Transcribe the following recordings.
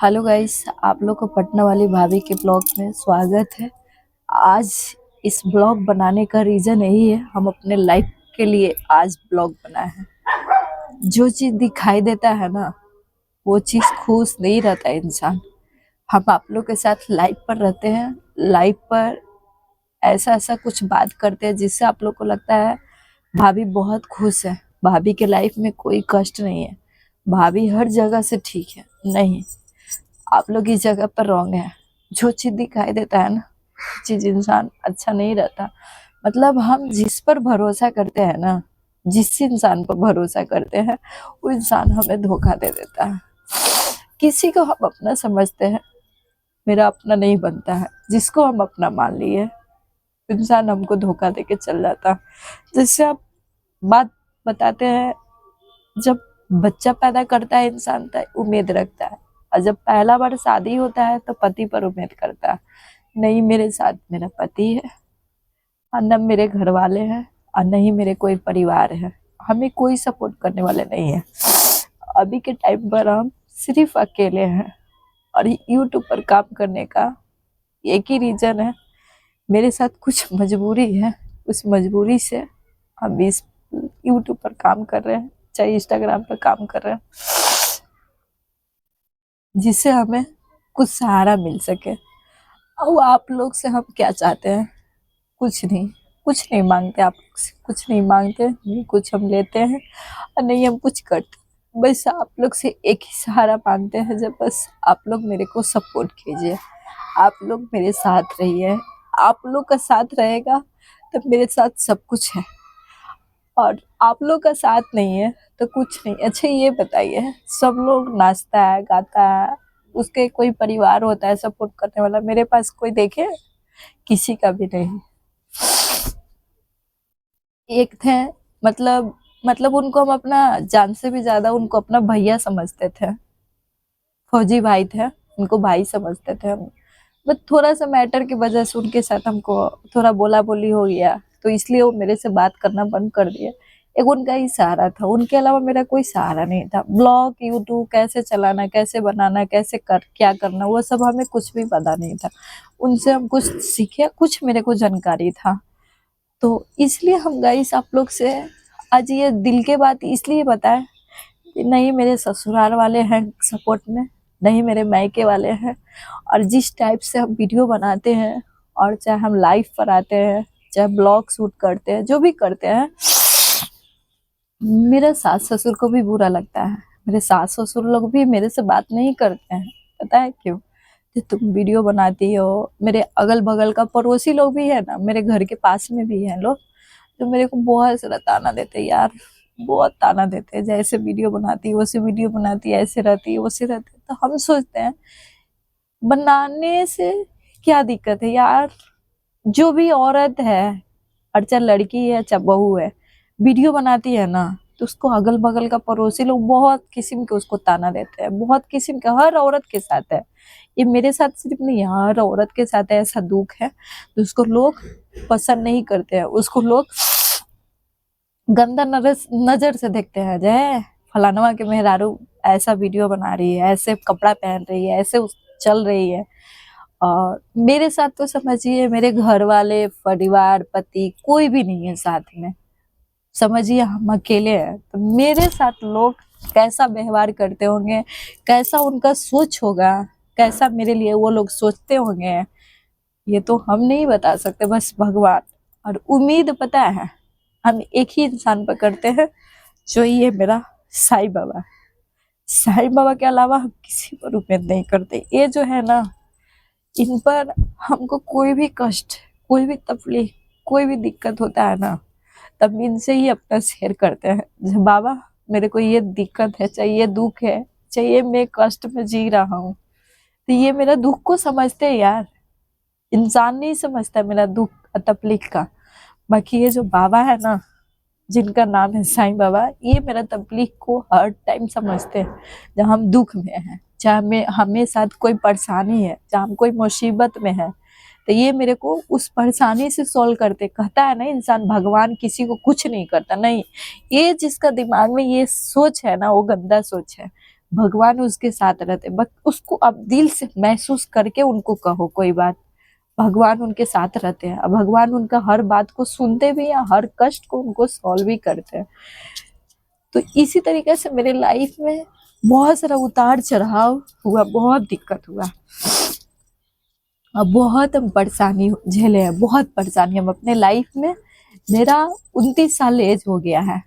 Hello guys, आप लोग को पटना वाली भाभी के ब्लॉग में स्वागत है। आज इस ब्लॉग बनाने का रीज़न यही है, हम अपने लाइफ के लिए आज ब्लॉग बनाए हैं। जो चीज़ दिखाई देता है ना, वो चीज़ खुश नहीं रहता इंसान। हम आप लोग के साथ लाइव पर रहते हैं, लाइव पर ऐसा ऐसा कुछ बात करते हैं जिससे आप लोग को लगता है भाभी बहुत खुश है, भाभी के लाइफ में कोई कष्ट नहीं है, भाभी हर जगह से ठीक है। नहीं, आप लोग इस जगह पर रॉन्ग है। जो चीज दिखाई देता है ना, चीज इंसान अच्छा नहीं रहता। मतलब हम जिस पर भरोसा करते हैं ना, जिस इंसान पर भरोसा करते हैं, वो इंसान हमें धोखा दे देता है। किसी को हम अपना समझते हैं, मेरा अपना नहीं बनता है। जिसको हम अपना मान लिए, इंसान हमको धोखा दे के चल जाता। जैसे आप बात बताते हैं, जब बच्चा पैदा करता है इंसान तो उम्मीद रखता है, और जब पहला बार शादी होता है तो पति पर उम्मीद करता है। नहीं मेरे साथ मेरा पति है, और न मेरे घर वाले हैं, और न ही मेरे कोई परिवार है। हमें कोई सपोर्ट करने वाले नहीं है। अभी के टाइम पर हम सिर्फ अकेले हैं, और यूट्यूब पर काम करने का एक ही रीजन है, मेरे साथ कुछ मजबूरी है। उस मजबूरी से हम इस यूट्यूब पर काम कर रहे हैं, चाहे इंस्टाग्राम पर काम कर रहे हैं, जिससे हमें कुछ सहारा मिल सके। और आप लोग से हम क्या चाहते हैं? कुछ नहीं, कुछ नहीं मांगते आप लोग से, कुछ नहीं मांगते, नहीं कुछ हम लेते हैं और नहीं हम कुछ करते। बस आप लोग से एक ही सहारा मांगते हैं, जब बस आप लोग मेरे को सपोर्ट कीजिए, आप लोग मेरे साथ रहिए। आप लोग का साथ रहेगा तब मेरे साथ सब कुछ है, और आप लोग का साथ नहीं है तो कुछ नहीं। अच्छा ये बताइए, सब लोग नाचता है गाता है, उसके कोई परिवार होता है सपोर्ट करने वाला, मेरे पास कोई देखे? किसी का भी नहीं। एक थे, मतलब उनको हम अपना जान से भी ज्यादा उनको अपना भैया समझते थे। फौजी भाई थे, उनको भाई समझते थे हम। बट थोड़ा सा मैटर की वजह से उनके साथ हमको थोड़ा बोला बोली हो गया, तो इसलिए वो मेरे से बात करना बंद कर दिए। एक उनका ही सहारा था, उनके अलावा मेरा कोई सहारा नहीं था। ब्लॉग यूट्यूब कैसे चलाना, कैसे बनाना, कैसे क्या करना, वो सब हमें कुछ भी पता नहीं था। उनसे हम कुछ सीखे, कुछ मेरे को जानकारी था। तो इसलिए हम गाइस आप लोग से आज ये दिल के बात इसलिए बताएं कि नहीं मेरे ससुराल वाले हैं सपोर्ट में, नहीं मेरे मायके वाले हैं। और जिस टाइप से हम वीडियो बनाते हैं, और चाहे हम लाइव पर आते हैं, चाहे ब्लॉग शूट करते हैं, जो भी करते हैं, मेरे सास ससुर को भी बुरा लगता है। मेरे सास ससुर लोग भी मेरे से बात नहीं करते हैं। पता है क्यों? कि तुम वीडियो बनाती हो। मेरे अगल बगल का पड़ोसी लोग भी है ना, मेरे घर के पास में भी है लोग, जो मेरे को बहुत सारा ताना देते हैं यार, बहुत ताना देते हैं। जैसे वीडियो बनाती वैसे वीडियो बनाती, ऐसे रहती वैसे रहती। तो हम सोचते हैं बनाने से क्या दिक्कत है यार? जो भी औरत है, और चाहे लड़की है चाहे बहू है, वीडियो बनाती है ना, तो उसको अगल बगल का पड़ोसी लोग बहुत किस्म के उसको ताना देते हैं, बहुत किस्म का। हर औरत के साथ है ये, मेरे साथ सिर्फ नहीं, हर औरत के साथ ऐसा दुख है। तो उसको लोग पसंद नहीं करते हैं, उसको लोग गंदा नजर से देखते हैं। जय फलानवा के मेहरारू ऐसा वीडियो बना रही है, ऐसे कपड़ा पहन रही है, ऐसे चल रही है। और मेरे साथ तो समझिए मेरे घर वाले, परिवार, पति कोई भी नहीं है साथ में, समझिए हम अकेले हैं। तो मेरे साथ लोग कैसा व्यवहार करते होंगे, कैसा उनका सोच होगा, कैसा मेरे लिए वो लोग सोचते होंगे, ये तो हम नहीं बता सकते, बस भगवान। और उम्मीद पता है हम एक ही इंसान पर करते हैं, जो ये मेरा साईं बाबा। साईं बाबा के अलावा हम किसी पर उम्मीद नहीं करते। ये जो है ना, इन पर हमको कोई भी कष्ट, कोई भी तकलीफ, कोई भी दिक्कत होता है ना, तब इनसे ही अपना शेयर करते हैं। जब बाबा मेरे को ये दिक्कत है, चाहे ये दुख है, चाहे मैं कष्ट में जी रहा हूँ, तो ये मेरा दुख को समझते हैं यार। इंसान नहीं समझता मेरा दुख तकलीफ का। बाकी ये जो बाबा है ना, जिनका नाम है साईं बाबा, ये मेरा तकलीफ को हर टाइम समझते हैं। जब हम दुख में हैं, चाहे हमें साथ कोई परेशानी है, चाहे हम कोई मुसीबत में है, तो ये मेरे को उस परेशानी से सॉल्व करते। कहता है ना इंसान भगवान किसी को कुछ नहीं करता, नहीं, ये जिसका दिमाग में ये सोच है ना, वो गंदा सोच है। भगवान उसके साथ रहते, बस उसको अब दिल से महसूस करके उनको कहो कोई बात। भगवान उनके साथ रहते हैं, अब भगवान उनका हर बात को सुनते भी हैं, हर कष्ट को उनको सॉल्व भी करते हैं। तो इसी तरीके से मेरे लाइफ में बहुत सारा उतार चढ़ाव हुआ, बहुत दिक्कत हुआ, अब बहुत हम परेशानी झेले हैं, बहुत परेशानी हम अपने लाइफ में। मेरा 29 साल एज हो गया है।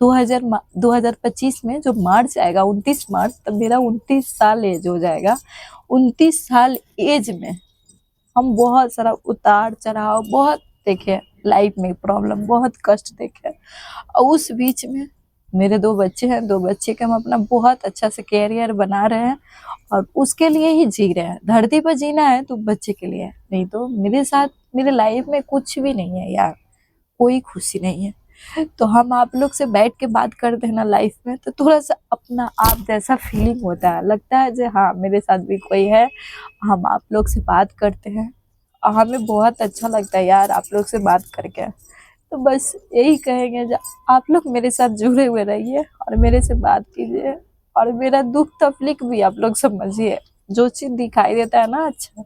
2025 में जो मार्च आएगा, 29 मार्च, तब मेरा 29 साल एज हो जाएगा। 29 साल एज में हम बहुत सारा उतार चढ़ाव बहुत देखे, लाइफ में प्रॉब्लम, बहुत कष्ट देखे। और उस बीच में मेरे 2 बच्चे हैं, 2 बच्चे के हम अपना बहुत अच्छा से कैरियर बना रहे हैं और उसके लिए ही जी रहे हैं। धरती पर जीना है तो बच्चे के लिए, नहीं तो मेरे साथ मेरे लाइफ में कुछ भी नहीं है यार, कोई खुशी नहीं है। तो हम आप लोग से बैठ के बात करते हैं ना लाइफ में, तो थोड़ा सा अपना आप जैसा फीलिंग होता है, लगता है जो हाँ मेरे साथ भी कोई है, हम आप लोग से बात करते हैं और हमें बहुत अच्छा लगता है यार आप लोग से बात करके। तो बस यही कहेंगे, जो आप लोग मेरे साथ जुड़े हुए रहिए और मेरे से बात कीजिए और मेरा दुख तकलीफ भी आप लोग समझिए। जो चीज़ दिखाई देता है ना अच्छा,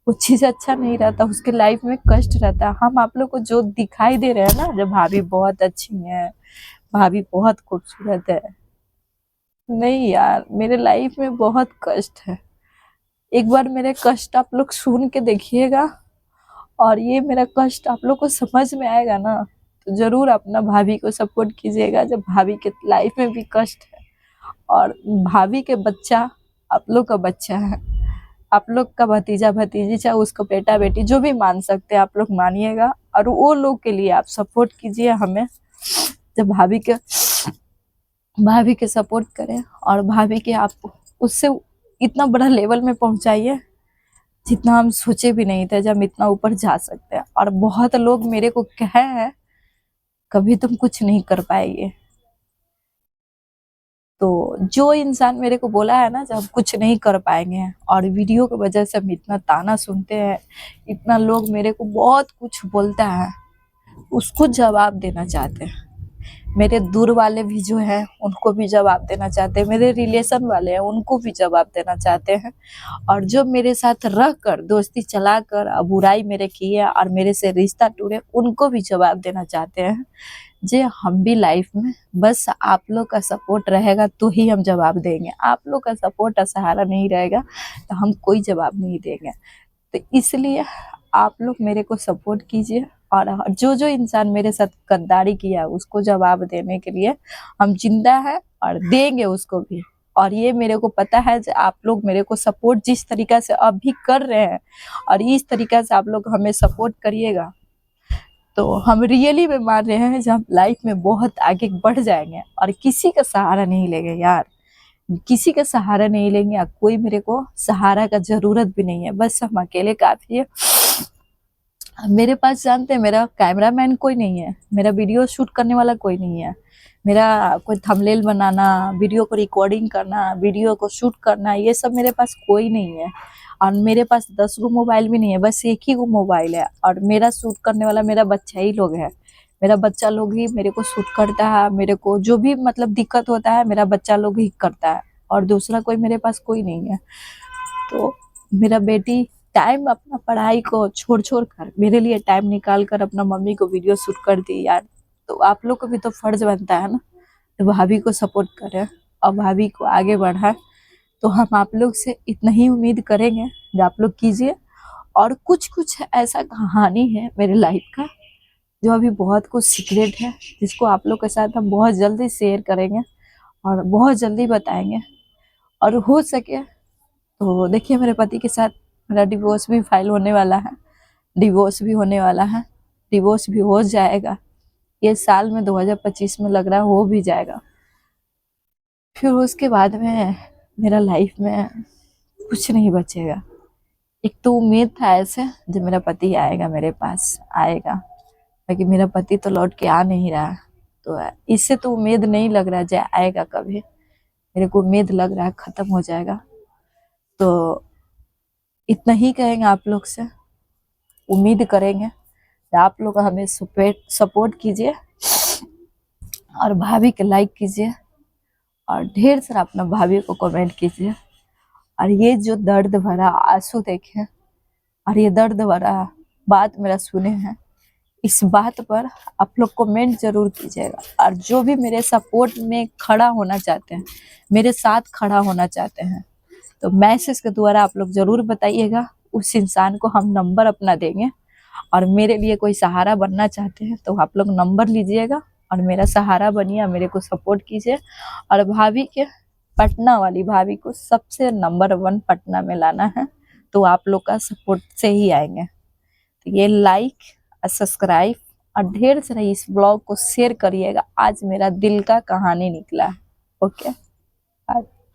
वो चीज़ अच्छा नहीं रहता, उसके लाइफ में कष्ट रहता है। हम आप लोग को जो दिखाई दे रहे हैं ना, जब भाभी बहुत अच्छी है, भाभी बहुत खूबसूरत है, नहीं यार मेरे लाइफ में बहुत कष्ट है। एक बार मेरे कष्ट आप लोग सुन के देखिएगा और ये मेरा कष्ट आप लोग को समझ में आएगा ना, तो जरूर अपना भाभी को सपोर्ट कीजिएगा। जब भाभी के लाइफ में भी कष्ट है और भाभी के बच्चा आप लोग का बच्चा है, आप लोग का भतीजा भतीजी, चाहे उसको बेटा बेटी जो भी मान सकते हैं आप लोग मानिएगा और वो लोग के लिए आप सपोर्ट कीजिए हमें। जब भाभी के सपोर्ट करें और भाभी के आप उससे इतना बड़ा लेवल में पहुंचाइए जितना हम सोचे भी नहीं थे, जब हम इतना ऊपर जा सकते हैं। और बहुत लोग मेरे को कहे हैं कभी तुम कुछ नहीं कर पाएंगे, तो जो इंसान मेरे को बोला है ना जब हम कुछ नहीं कर पाएंगे और वीडियो की वजह से हम इतना ताना सुनते हैं, इतना लोग मेरे को बहुत कुछ बोलता है, उसको जवाब देना चाहते हैं। मेरे दूर वाले भी जो है उनको भी जवाब देना चाहते हैं, मेरे रिलेशन वाले हैं उनको भी जवाब देना चाहते हैं, और जो मेरे साथ रह कर दोस्ती चलाकर बुराई मेरे किए और मेरे से रिश्ता टूटे उनको भी जवाब देना चाहते हैं। जे हम भी लाइफ में बस आप लोग का सपोर्ट रहेगा तो ही हम जवाब देंगे, आप लोग का सपोर्ट और सहारा नहीं रहेगा तो हम कोई जवाब नहीं देंगे। तो इसलिए आप लोग मेरे को सपोर्ट कीजिए और जो जो इंसान मेरे साथ गद्दारी किया उसको जवाब देने के लिए हम जिंदा है और देंगे उसको भी। और ये मेरे को पता है कि आप लोग मेरे को सपोर्ट जिस तरीका से अभी कर रहे हैं और इस तरीका से आप लोग हमें सपोर्ट करिएगा तो हम रियली में मान रहे हैं कि हम लाइफ में बहुत आगे बढ़ जाएंगे और किसी का सहारा नहीं लेंगे यार, किसी का सहारा नहीं लेंगे। कोई मेरे को सहारा का जरूरत भी नहीं है, बस हम अकेले काफी है। मेरे पास जानते हैं मेरा कैमरामैन कोई नहीं है, मेरा वीडियो शूट करने वाला कोई नहीं है, मेरा कोई थंबनेल बनाना, वीडियो को रिकॉर्डिंग करना, वीडियो को शूट करना, ये सब मेरे पास कोई नहीं है। और मेरे पास 10 गो मोबाइल भी नहीं है, बस एक ही गो मोबाइल है और मेरा शूट करने वाला मेरा बच्चा ही लोग है। मेरा बच्चा लोग ही मेरे को शूट करता है, मेरे को जो भी मतलब दिक्कत होता है मेरा बच्चा लोग ही करता है और दूसरा कोई मेरे पास कोई नहीं है। तो मेरा बेटी टाइम अपना पढ़ाई को छोड़ छोड़ कर मेरे लिए टाइम निकाल कर अपना मम्मी को वीडियो शूट कर दी यार। तो आप लोग को भी तो फर्ज बनता है ना, तो भाभी को सपोर्ट करें और भाभी को आगे बढ़ाएं। तो हम आप लोग से इतना ही उम्मीद करेंगे जो आप लोग कीजिए। और कुछ कुछ ऐसा कहानी है मेरे लाइफ का जो अभी बहुत कुछ सीक्रेट है, जिसको आप लोग के साथ हम बहुत जल्दी शेयर करेंगे और बहुत जल्दी बताएंगे। और हो सके तो देखिए मेरे पति के साथ मेरा डिवोर्स भी फाइल होने वाला है, डिवोर्स भी होने वाला है, डिवोर्स भी हो जाएगा ये साल में, 2025 में लग रहा है हो भी जाएगा। फिर उसके बाद में मेरा लाइफ में कुछ नहीं बचेगा। एक तो उम्मीद था ऐसे जब मेरा पति आएगा मेरे पास आएगा, बाकी मेरा पति तो लौट के आ नहीं रहा, तो इससे तो उम्मीद नहीं लग रहा है आएगा कभी, मेरे को उम्मीद लग रहा है खत्म हो जाएगा। तो इतना ही कहेंगे आप लोग से, उम्मीद करेंगे कि आप लोग हमें सपोर्ट कीजिए और भाभी के लाइक कीजिए और ढेर सारा अपना भाभी को कमेंट कीजिए। और ये जो दर्द भरा आंसू देखे और ये दर्द भरा बात मेरा सुने हैं, इस बात पर आप लोग कमेंट जरूर कीजिएगा। और जो भी मेरे सपोर्ट में खड़ा होना चाहते हैं, मेरे साथ खड़ा होना चाहते हैं, तो मैसेज के द्वारा आप लोग जरूर बताइएगा। उस इंसान को हम नंबर अपना देंगे। और मेरे लिए कोई सहारा बनना चाहते हैं तो आप लोग नंबर लीजिएगा और मेरा सहारा बनिए, मेरे को सपोर्ट कीजिए। और भाभी के, पटना वाली भाभी को सबसे नंबर 1 पटना में लाना है, तो आप लोग का सपोर्ट से ही आएंगे। तो ये लाइक और सब्सक्राइब और ढेर सारा इस ब्लॉग को शेयर करिएगा। आज मेरा दिल का कहानी निकला है। ओके।